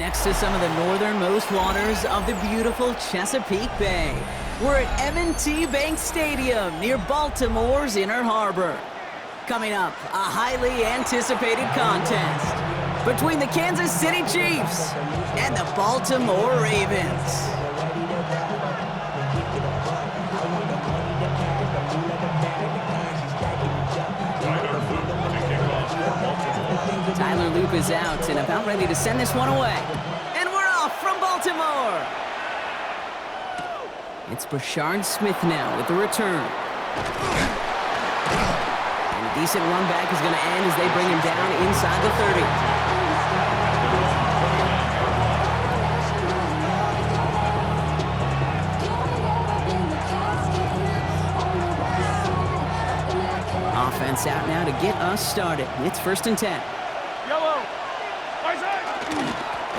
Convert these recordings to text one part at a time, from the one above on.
next to some of the northernmost waters of the beautiful Chesapeake Bay. We're at M&T Bank Stadium near Baltimore's Inner Harbor. Coming up, a highly anticipated contest between the Kansas City Chiefs and the Baltimore Ravens. Tyler Loop is out and about ready to send this one away. And we're off from Baltimore. It's Brashard Smith now with the return. And a decent run back is going to end as they bring him down inside the 30. Offense out now to get us started. It's 1st and 10. Yellow. Isaac.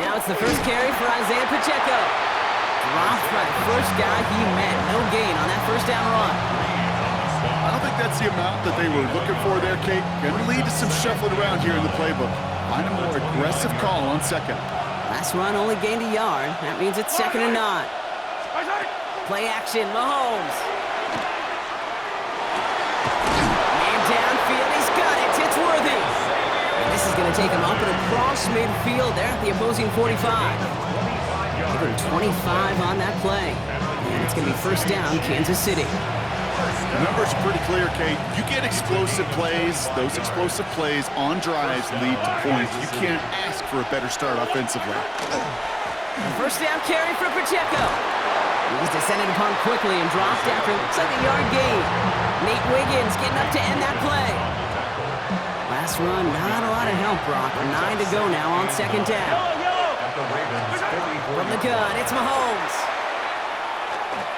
Now it's the first carry for Isaiah Pacheco. Dropped by the first guy he met. No gain on that first down run. I don't think that's the amount that they were looking for there, Kate. Going to lead to some shuffling around here in the playbook. Find a more aggressive call on second. Last run only gained a yard. That means it's 2nd and 9. Isaac. Play action, Mahomes. Man downfield, he's got it. It's Worthy. And this is going to take him up and across midfield there at the opposing 45. Give him 25 on that play. And it's going to be 1st down, Kansas City. The numbers are pretty clear, Kate. You get explosive plays. Those explosive plays on drives lead to points. You can't ask for a better start offensively. 1st down carry for Pacheco. He was descended upon quickly and dropped after looks like a yard gain. Nate Wiggins getting up to end that play. Last run, not a lot of help, Brock. 9 to go now on 2nd down. From the gun, it's Mahomes.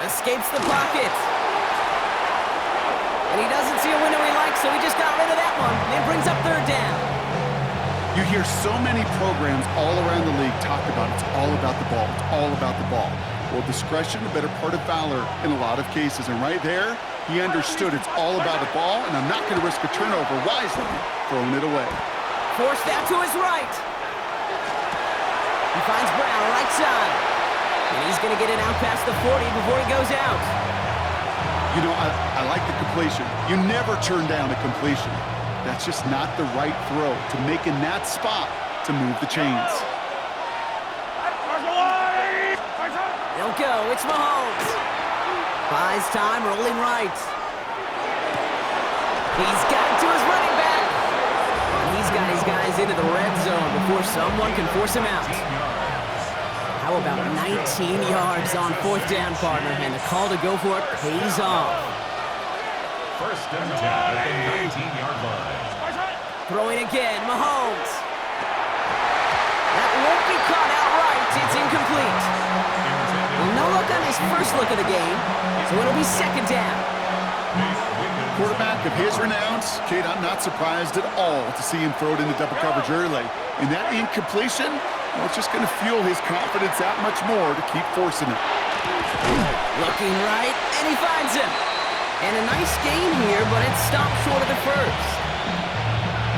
Escapes the pocket. And he doesn't see a window he likes, so he just got rid of that one. And brings up 3rd down. You hear so many programs all around the league talk about it's all about the ball. It's all about the ball. Well, discretion, the better part of valor in a lot of cases. And right there, he understood it's all about the ball, and I'm not going to risk a turnover wisely, throwing it away. Forced out to his right. He finds Brown right side. And he's going to get it out past the 40 before he goes out. You know, I like the completion. You never turn down a completion. That's just not the right throw to make in that spot to move the chains. They'll go. It's Mahomes. Buys time, rolling right. He's got it to his running back. And he's got his guys into the red zone before someone can force him out. How about 19 yards on 4th down, partner? And the call to go for it pays off. 1st and 10 at the 19-yard line. Throwing again, Mahomes. That won't be caught outright. It's incomplete. Well, no look on his first look of the game, so it'll be 2nd down. Quarterback of his renounce, Kate, I'm not surprised at all to see him throw it into double coverage early. And that incompletion, well, it's just going to fuel his confidence that much more to keep forcing it. Looking right, and he finds him. And a nice gain here, but it stopped short of the first.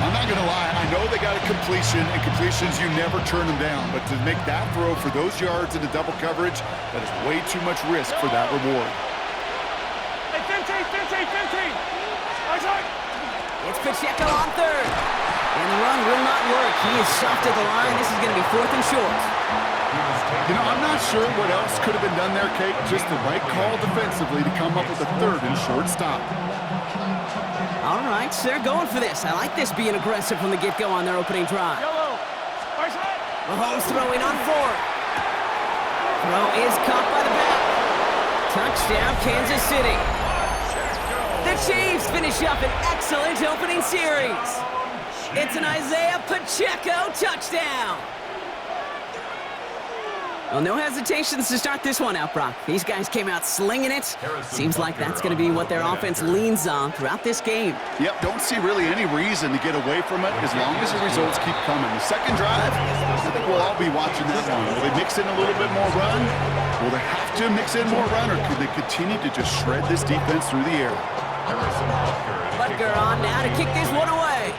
I'm not going to lie, I know they got a completion, and completions, you never turn them down. But to make that throw for those yards into double coverage, that is way too much risk for that reward. Hey, 15. It's Pacheco on 3rd. And the run will not work. He is soft at the line. This is going to be 4th and short. You know, I'm not sure what else could have been done there, Kate. Just the right call defensively to come up with a 3rd and short stop. All right, so they're going for this. I like this being aggressive from the get-go on their opening drive. Yellow. Mahomes throwing on 4th. Throw is caught by the back. Touchdown, Kansas City. The Chiefs finish up an excellent opening series. It's an Isaiah Pacheco touchdown. Well, no hesitations to start this one out, Brock. These guys came out slinging it. Seems like that's going to be what their offense leans on throughout this game. Yep, don't see really any reason to get away from it as long as the results keep coming. The second drive, I think we'll all be watching that one. Will they mix in a little bit more run? Will they have to mix in more run, or could they continue to just shred this defense through the air? Butker on now to kick this one away.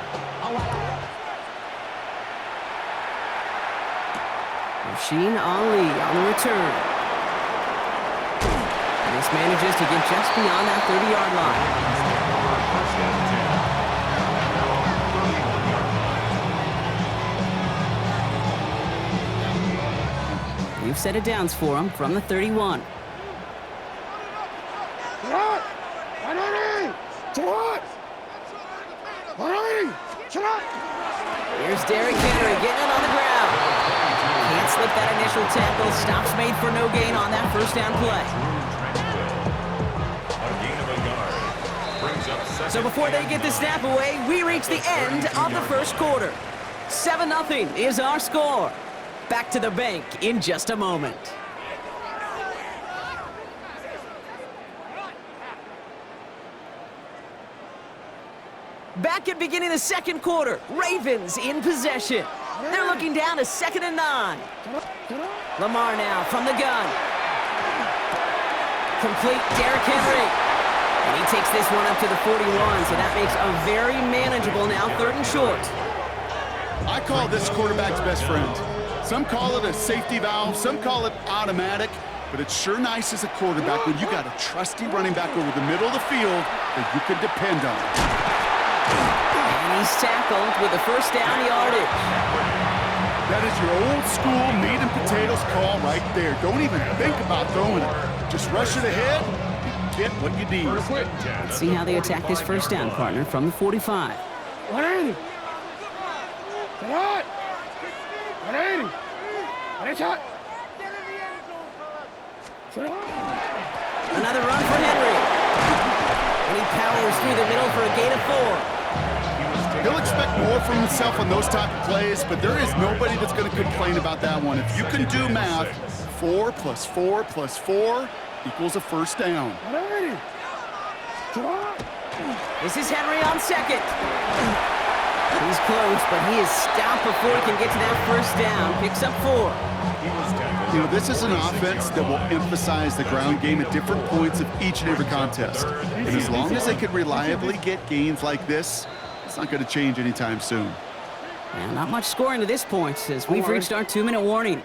Sheen Ali on the return. This manages to get just beyond that 30-yard line. First and 10. You've set it downs for him from the 31. Here's Derrick Henry getting it on the ground. Can't slip that initial tackle. Stops made for no gain on that first down play. A gain of a yard. Brings up second. So before they get the snap away, we reach the end of the first quarter. 7-0 is our score. Back to the bank in just a moment. Back at beginning of the second quarter, Ravens in possession. They're looking down to 2nd and 9. Lamar now from the gun. Complete Derrick Henry. And he takes this one up to the 41, so that makes a very manageable now 3rd and short. I call this quarterback's best friend. Some call it a safety valve, some call it automatic, but it's sure nice as a quarterback when you got a trusty running back over the middle of the field that you can depend on. And he's tackled with a first down yardage. That is your old school meat and potatoes call right there. Don't even think about throwing it. Just rush it ahead and get what you need. Let's see how they attack this first down, partner, from the 45. 180. Get out. 180. Ready, shot. Another run for Henry. And he powers through the middle for a gain of 4. He'll expect more from himself on those type of plays, but there is nobody that's going to complain about that one. If you can do math, 4 + 4 + 4 equals a first down. This is Henry on second. He's close, but he is stopped before he can get to that first down. Picks up 4. You know, this is an offense that will emphasize the ground game at different points of each and every contest. And as long as they can reliably get gains like this, it's not going to change anytime soon. And not much scoring to this point as we've reached our 2-minute warning.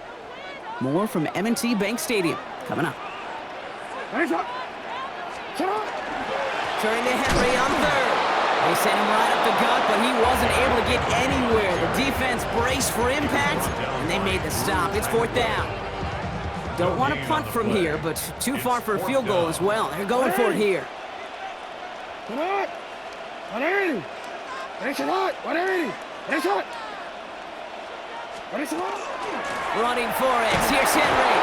More from M&T Bank Stadium coming up. Turning to Henry on 3rd. They sent him right up the gut, but he wasn't able to get anywhere. The defense braced for impact, and they made the stop. It's 4th down. Don't want to punt from here, but too far for a field goal as well. They're going for it here. 180. Running for it. Here's Henry.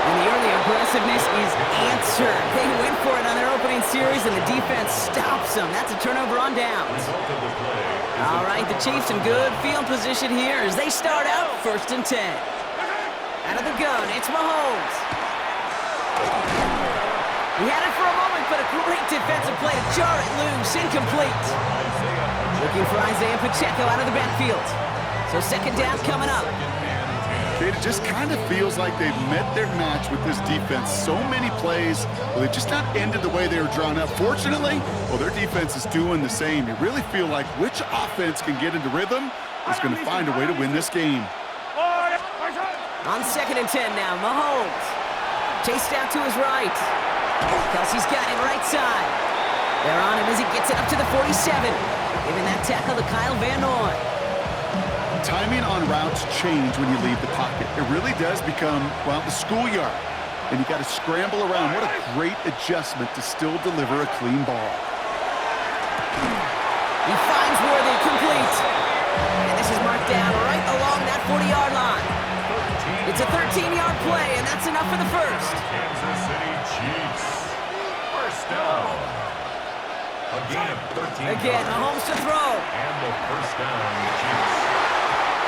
And the early aggressiveness is answered. They went for it on their opening series, and the defense stops them. That's a turnover on downs. All right, the Chiefs in good field position here as they start out 1st and 10. Out of the gun, it's Mahomes. He had it for a moment, but a great defensive play to jar it loose. Incomplete. Looking for Isaiah Pacheco out of the backfield. So 2nd down coming up. It just kind of feels like they've met their match with this defense. So many plays, well, they just not ended the way they were drawn up. Fortunately, well, their defense is doing the same. You really feel like which offense can get into rhythm is going to find a way to win this game. On 2nd and 10 now, Mahomes. Chased out to his right. Kelsey's got it right side. They're on him as he gets it up to the 47. Giving that tackle to Kyle Van Noy. Timing on routes change when you leave the pocket. It really does become, well, the schoolyard. And you got to scramble around. What a great adjustment to still deliver a clean ball. He finds Worthy complete. And this is marked down right along that 40-yard line. It's a 13-yard play, and that's enough for the first. Kansas City Chiefs. First down. A gain of 13. Again, Mahomes to throw. And the first down, Chiefs.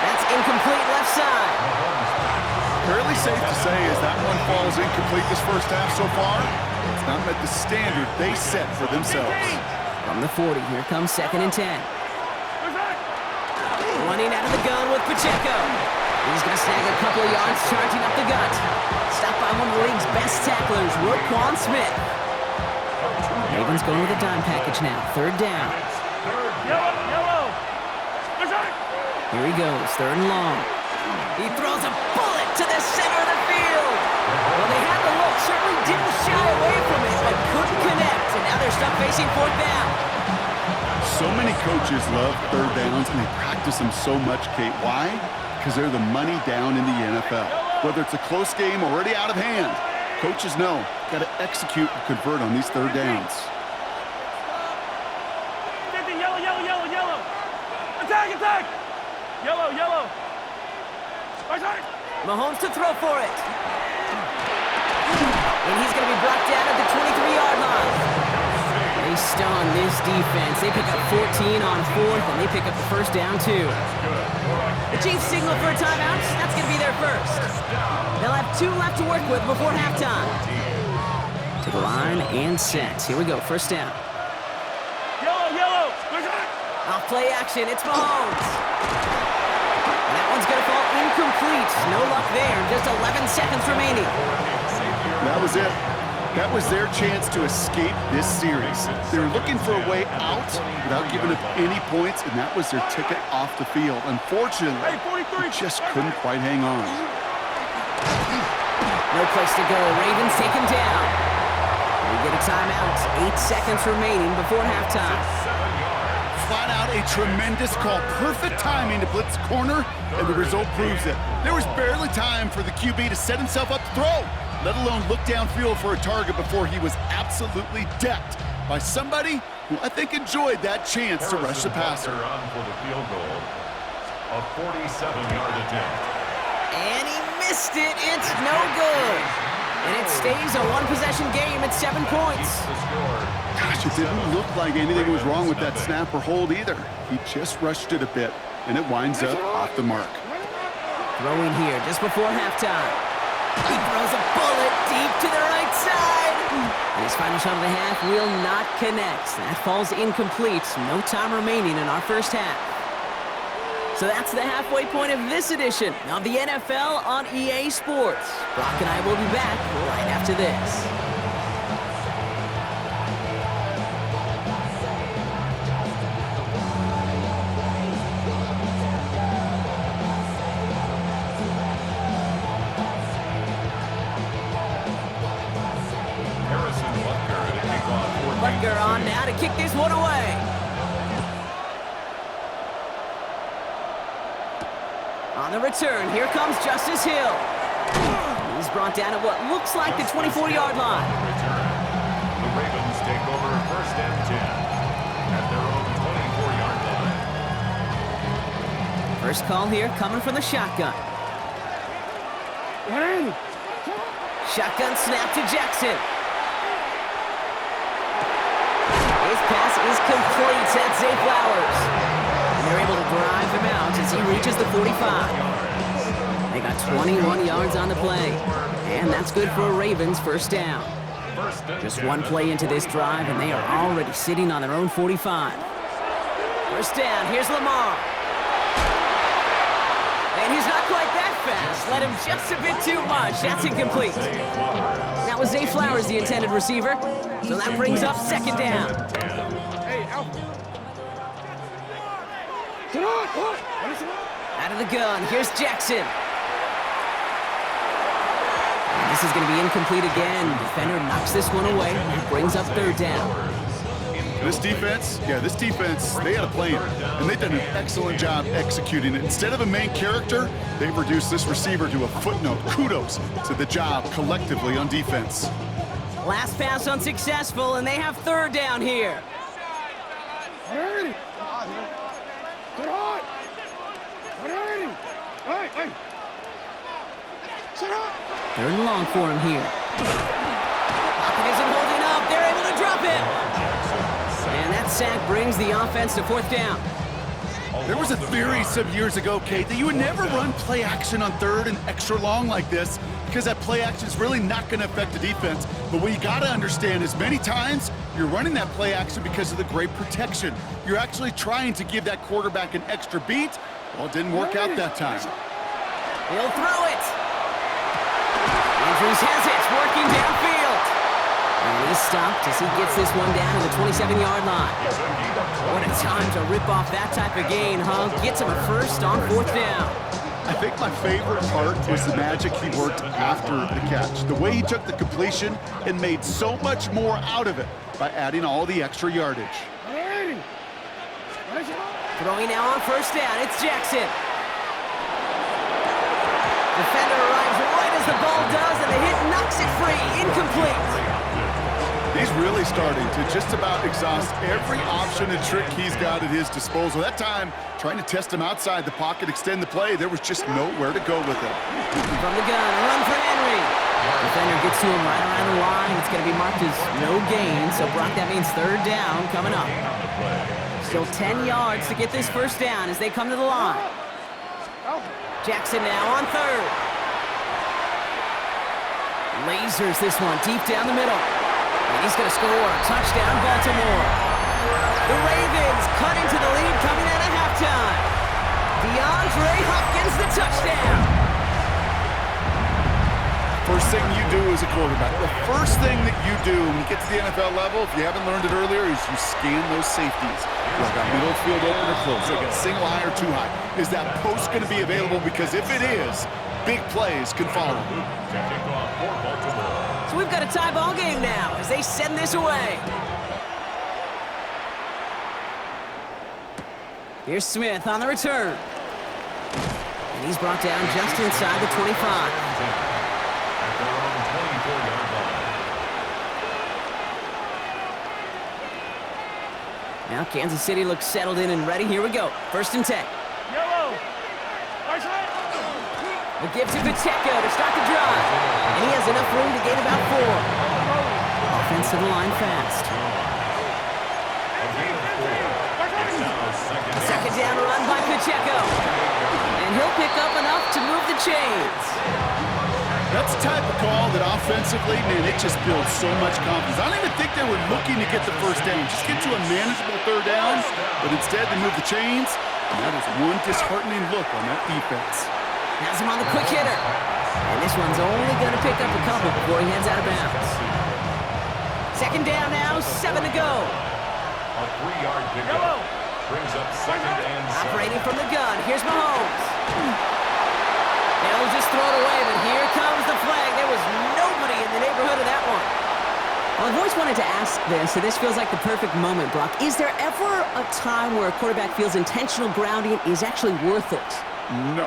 That's incomplete left side. Fairly safe to say as that one falls incomplete this first half so far, it's not met the standard they set for themselves. From the 40, here comes 2nd and 10. Running out of the gun with Pacheco. He's going to snag a couple of yards, charging up the gut. Stopped by one of the league's best tacklers, Roquan Smith. Ravens going with a dime package now. 3rd down. Yellow. Here he goes, 3rd and long. He throws a bullet to the center of the field. Well, they had the look, certainly didn't shy away from it, but couldn't connect. And now they're stuck facing fourth down. So many coaches love third downs, and they practice them so much, Kate. Why? Because they're the money down in the NFL. Whether it's a close game already out of hand, coaches know, got to execute and convert on these third downs. Yellow, yellow, yellow, yellow. Attack, attack. Yellow, yellow. Attack. Mahomes to throw for it. And he's going to be brought down at the 23-yard line. They stun this defense. They pick up 14 on fourth, and they pick up the first down, too. The Chiefs signal for a timeout. That's going to be their first. They'll have 2 left to work with before halftime. To the line and set. Here we go, first down. Yellow, yellow. Attack. Off play action, it's Mahomes. And that one's going to fall incomplete. No luck there. Just 11 seconds remaining. That was it. That was their chance to escape this series. They were looking for a way out without giving up any points, and that was their ticket off the field. Unfortunately, they just couldn't quite hang on. No place to go. Ravens take him down. We get a timeout. 8 seconds remaining before halftime. Flat out a tremendous call. Perfect timing to blitz corner, and the result proves it. There was barely time for the QB to set himself up to throw, let alone look downfield for a target before he was absolutely decked by somebody who I think enjoyed that chance to rush the passer. On for the field goal. A 47-yard attempt. And he missed it. It's no good. And it stays a one-possession game at 7 points. The score. Gosh, it didn't look like anything was wrong with that snap or hold either. He just rushed it a bit, and it winds up off the mark. Throwing here just before halftime. He throws a bullet deep to the right side. And his final shot of the half will not connect. That falls incomplete. No time remaining in our first half. So that's the halfway point of this edition of the NFL on EA Sports. Brock and I will be back right after this. Butker on now to kick this one away. On the return, here comes Justice Hill. He's brought down at what looks like the 24-yard line. The Ravens take over first and 10 at their own 24-yard line. First call here coming from the shotgun. Shotgun snap to Jackson. His pass is complete. That's Zay Flowers. And they're able to drive him out as he reaches the 45. They got 21 yards on the play. And that's good for a Ravens first down. Just one play into this drive, and they are already sitting on their own 45. First down, here's Lamar. And he's not quite that fast. Let him just a bit too much. That's incomplete. That was Zay Flowers, the intended receiver. So that brings up second down. Out of the gun, here's Jackson. And this is going to be incomplete again. Defender knocks this one away. Brings up third down. This defense, they had a plan, and they've done an excellent job executing it. Instead of a main character, they've reduced this receiver to a footnote. Kudos to the job collectively on defense. Last pass unsuccessful, and they have third down here. Third and long for him here. Pocket isn't holding up. They're able to drop him. And that sack brings the offense to fourth down. There was a theory some years ago, Kate, that you would never run play action on third and extra long like this because that play action is really not going to affect the defense. But what you got to understand is many times you're running that play action because of the great protection. You're actually trying to give that quarterback an extra beat. Well, it didn't work out that time. He'll throw it. Andrews has it, working downfield. And he's stopped as he gets this one down to the 27-yard line. What a time to rip off that type of gain, huh? Gets him a first on fourth down. I think my favorite part was the magic he worked after the catch. The way he took the completion and made so much more out of it by adding all the extra yardage. Throwing now on first down, it's Jackson. Defender arrives right as the ball does, and the hit knocks it free. Incomplete. He's really starting to just about exhaust every option and trick he's got at his disposal. That time, trying to test him outside the pocket, extend the play, there was just nowhere to go with it. From the gun, run for Henry. Defender gets to him right around the line. It's going to be marked as no gain, so Brock, that means third down coming up. Still 10 yards to get this first down as they come to the line. Jackson now on third. Lasers this one deep down the middle. And he's going to score. Touchdown, Baltimore. The Ravens cut into the lead coming out of halftime. DeAndre Hopkins, the touchdown. First thing you do as a quarterback, the first thing that you do when you get to the NFL level, if you haven't learned it earlier, is you scan those safeties. Is that middle field open or close? They got single high or too high. Is that post going to be available? Because if it is, big plays can follow. So we've got a tie ball game now as they send this away. Here's Smith on the return. And he's brought down just inside the 25. Now Kansas City looks settled in and ready. Here we go. First and 10. Yellow. A give to Pacheco to start the drive. And he has enough room to gain about 4. Offense to the line fast. Second down run by Pacheco. And he'll pick up enough to move the chains. That's the type of call that offensively, man, it just builds so much confidence. I don't even think they were looking to get the first down. Just get to a manageable third down, but instead they move the chains, and that is one disheartening look on that defense. Has him on the quick hitter. And this one's only going to pick up a couple before he heads out of bounds. Second down now, 7 to go. A 3-yard pickup brings up second and 7. Operating from the gun, here's Mahomes. They'll just throw it away, but here comes the flag. There was nobody in the neighborhood of that one. Well, I've always wanted to ask this, so this feels like the perfect moment, Brock. Is there ever a time where a quarterback feels intentional grounding is actually worth it? No.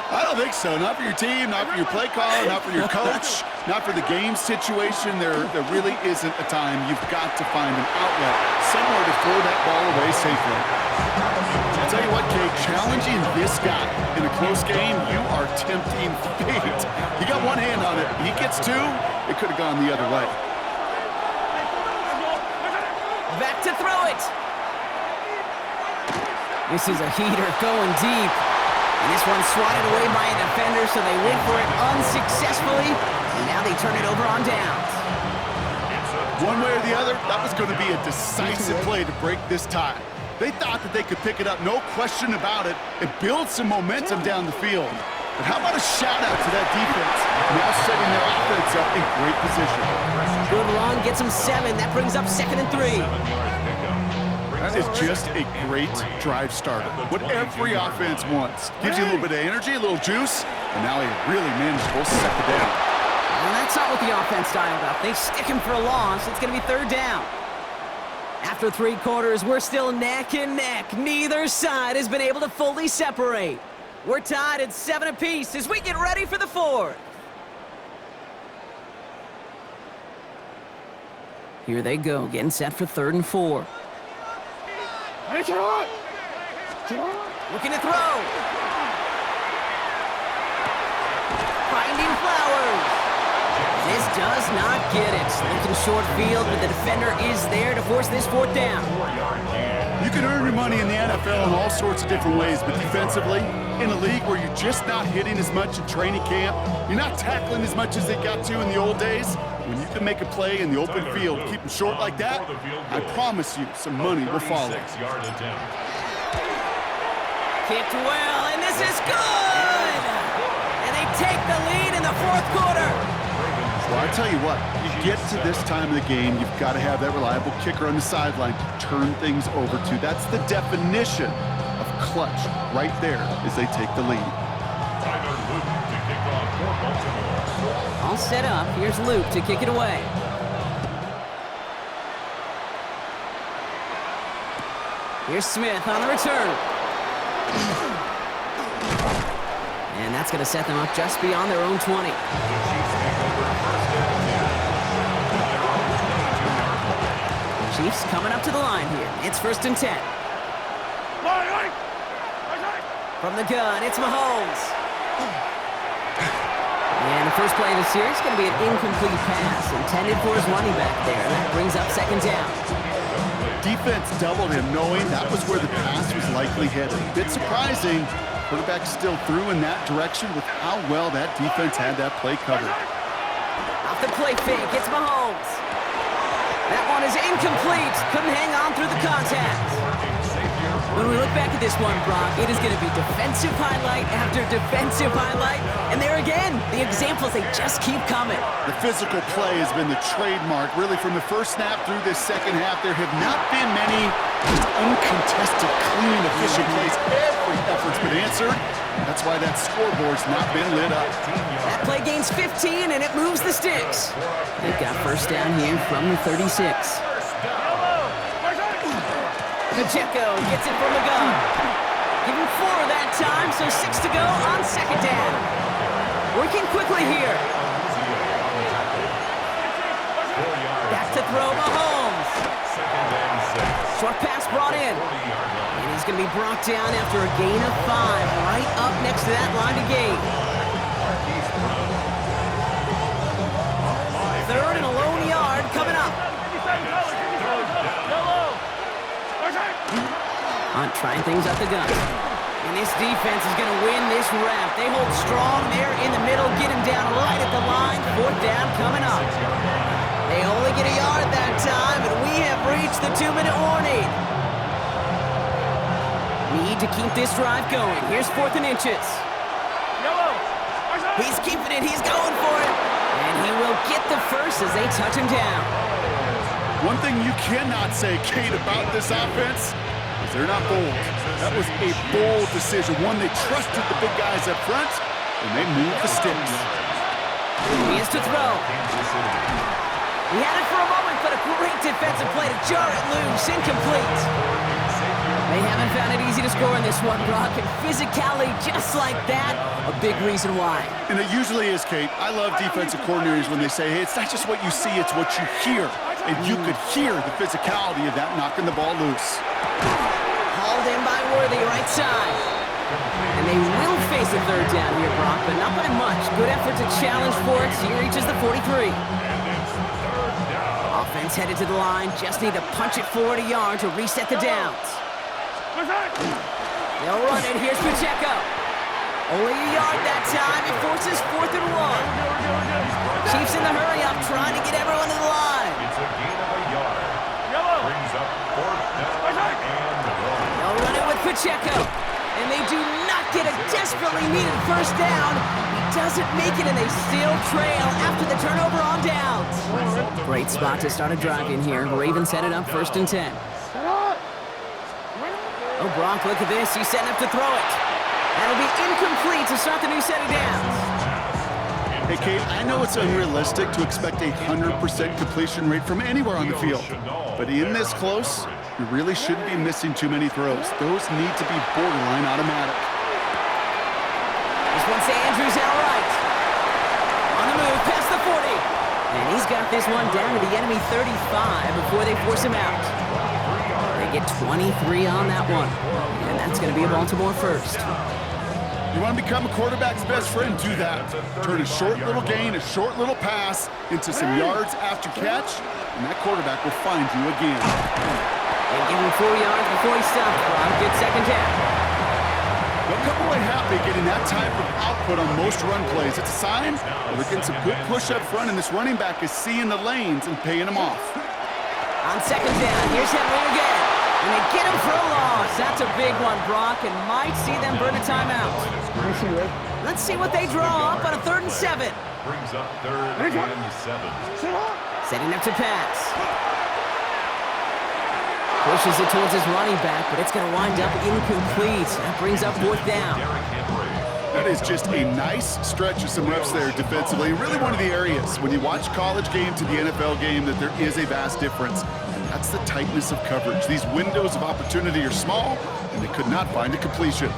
I don't think so. Not for your team, not for your play caller, not for your coach, not for the game situation. There really isn't a time. You've got to find an outlet, somewhere to throw that ball away safely. I'll tell you what, Kate, challenging this guy in a close game, you are tempting fate. He got one hand on it. He gets 2, it could have gone the other way. Back to throw it. This is a heater going deep. And this one's swatted away by a defender, so they went for it unsuccessfully. And now they turn it over on downs. One way or the other, that was going to be a decisive play to break this tie. They thought that they could pick it up, no question about it, and build some momentum down the field. But how about a shout-out to that defense, now setting their offense up in great position. Good run, gets them 7. That brings up second and 3. That is just a great drive starter. What every offense wants. Gives you a little bit of energy, a little juice, and now a really manageable second down. And that's not what the offense dialed up. They stick him for a loss. It's going to be third down. After 3 quarters, we're still neck and neck. Neither side has been able to fully separate. We're tied at 7 apiece as we get ready for the 4th. Here they go, getting set for 3rd and 4. Looking to throw. Finding Flowers. This does not get it. Looking short field, but the defender is there to force this 4th down. You can earn your money in the NFL in all sorts of different ways, but defensively, in a league where you're just not hitting as much in training camp, you're not tackling as much as they got to in the old days, when you can make a play in the open field, keep them short like that, I promise you some money will follow. Kicked well, and this is good! And they take the lead in the 4th quarter. Well, I tell you what, you get to this time of the game, you've got to have that reliable kicker on the sideline to turn things over to. That's the definition of clutch right there as they take the lead. Tyler Luke to kick off for Baltimore. All set up. Here's Luke to kick it away. Here's Smith on the return. And that's going to set them up just beyond their own 20. The Chiefs take over first and 10. Their own 22-yard line. Chiefs coming up to the line here. It's 1st and 10. From the gun, it's Mahomes. And the first play of the series is going to be an incomplete pass intended for his running back there. That brings up 2nd down. Defense doubled him, knowing that was where the pass was likely headed. A bit surprising. Quarterback still threw in that direction with how well that defense had that play covered. Off the play fake, it's Mahomes. That one is incomplete. Couldn't hang on through the contact. When we look back at this one, Brock, it is going to be defensive highlight after defensive highlight. And there again, the examples, they just keep coming. The physical play has been the trademark. Really, from the first snap through this second half, there have not been many uncontested, clean, efficient plays. Every effort's been answered. That's why that scoreboard's not been lit up. That play gains 15, and it moves the sticks. They've got 1st down here from the 36. Pacheco gets it from the gun. Give him 4 that time, so 6 to go on 2nd down. Working quickly here. Back to throw Mahomes. Short pass brought in. And he's going to be brought down after a gain of 5, right up next to that line to gain. 3rd and a lone yard coming up. Hunt trying things up the gun. And this defense is going to win this rep. They hold strong there in the middle, get him down right at the line. 4th down coming up. They only get a yard that time, and we have reached the 2-minute warning. Need to keep this drive going. Here's 4th and inches. He's keeping it. He's going for it. And he will get the first as they touch him down. One thing you cannot say, Kate, about this offense is they're not bold. That was a bold decision. One, they trusted the big guys up front, and they moved the sticks. He is to throw. He had it for a moment, but a great defensive play to jar it loose. Incomplete. They haven't found it easy to score in this one, Brock, and physicality just like that, a big reason why. And it usually is, Kate. I love defensive coordinators when they say, hey, it's not just what you see, it's what you hear. And you could hear the physicality of that knocking the ball loose. Hauled in by Worthy, right side. And they will face a 3rd down here, Brock, but not by much. Good effort to challenge for it. He reaches the 43. Offense headed to the line. Just need to punch it forward a yard to reset the downs. They'll run it. Here's Pacheco. Only a yard that time. It forces 4th and 1. Chiefs in the hurry up, trying to get everyone to the line. It's a gain of a yard. Brings up 4th down and one. They'll run it with Pacheco. And they do not get a desperately needed 1st down. He doesn't make it, and they still trail after the turnover on downs. Great spot to start a drive in here. Ravens set it up 1st and 10. Oh, Brock, look at this. He's setting up to throw it. That'll be incomplete to start the new set of downs. Hey, Kate, I know it's unrealistic to expect a 100% completion rate from anywhere on the field. But in this close, you really shouldn't be missing too many throws. Those need to be borderline automatic. This one's to Andrews out right. On the move, past the 40. And he's got this one down to the enemy 35 before they force him out. They get 23 on that one. And that's going to be a Baltimore first. You want to become a quarterback's best friend? Do that. Turn a short little gain, a short little pass into some yards after catch, and that quarterback will find you again. And give him 4 yards before he stops. Brock gets 2nd down. They'll come away happy getting that type of output on most run plays. It's a sign that they're getting some good push up front, and this running back is seeing the lanes and paying them off. On 2nd down, here's Henry again. And they get him for a loss. That's a big one, Brock, and might see them burn a timeout. Let's see what they draw up on a 3rd and 7. Brings up 3rd and 7. Setting up to pass. Pushes it towards his running back, but it's going to wind up incomplete. That brings up 4th down. That is just a nice stretch of some reps there defensively. Really one of the areas when you watch college game to the NFL game that there is a vast difference. And that's the tightness of coverage. These windows of opportunity are small, and they could not find a completion.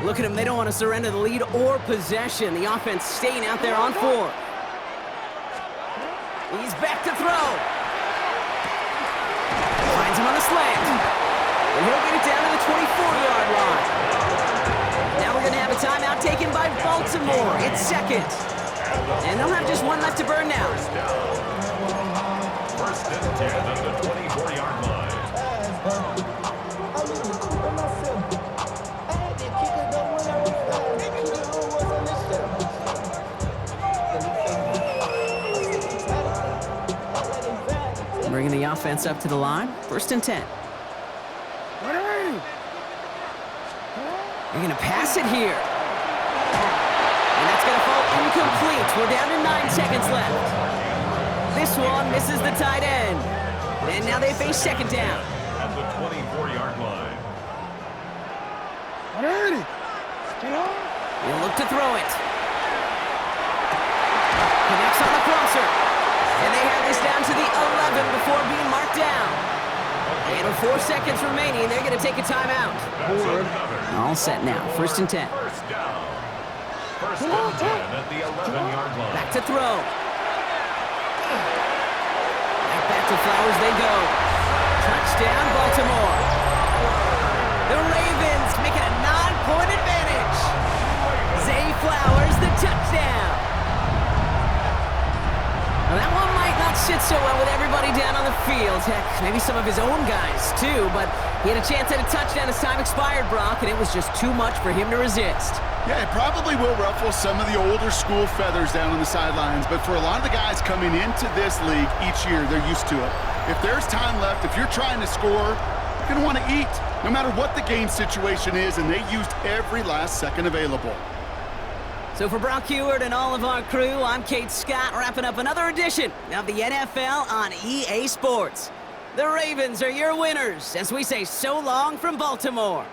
Look at them. They don't want to surrender the lead or possession. The offense staying out there on 4. He's back to throw. Finds him on the slant. And he'll get it down to the 24-yard line. Now we're going to have a timeout taken by Baltimore. It's 2nd. And they'll have just 1 left to burn now. First and 10 at the 24-yard line. Bringing the offense up to the line. 1st and 10. They're going to pass it here. And that's going to fall incomplete. We're down to 9 seconds left. This one misses the tight end. And now they face 2nd down. At the 24-yard line. He'll look to throw it. Connects on the crosser. And they have this down to the 11 before being marked down. And with 4 seconds remaining, they're going to take a timeout. All set now. 1st and 10. First down. First and 10 at the 11-yard line. Back to throw. Back to Flowers they go. Touchdown, Baltimore. The Ravens make it a 9-point advantage. Zay Flowers, the touchdown. Well, that one might not sit so well with everybody down on the field. Heck, maybe some of his own guys, too. But he had a chance at a touchdown as time expired, Brock, and it was just too much for him to resist. Yeah, it probably will ruffle some of the older school feathers down on the sidelines, but for a lot of the guys coming into this league each year, they're used to it. If there's time left, if you're trying to score, you're going to want to eat, no matter what the game situation is, and they used every last second available. So for Brock Heward and all of our crew, I'm Kate Scott, wrapping up another edition of the NFL on EA Sports. The Ravens are your winners as we say so long from Baltimore.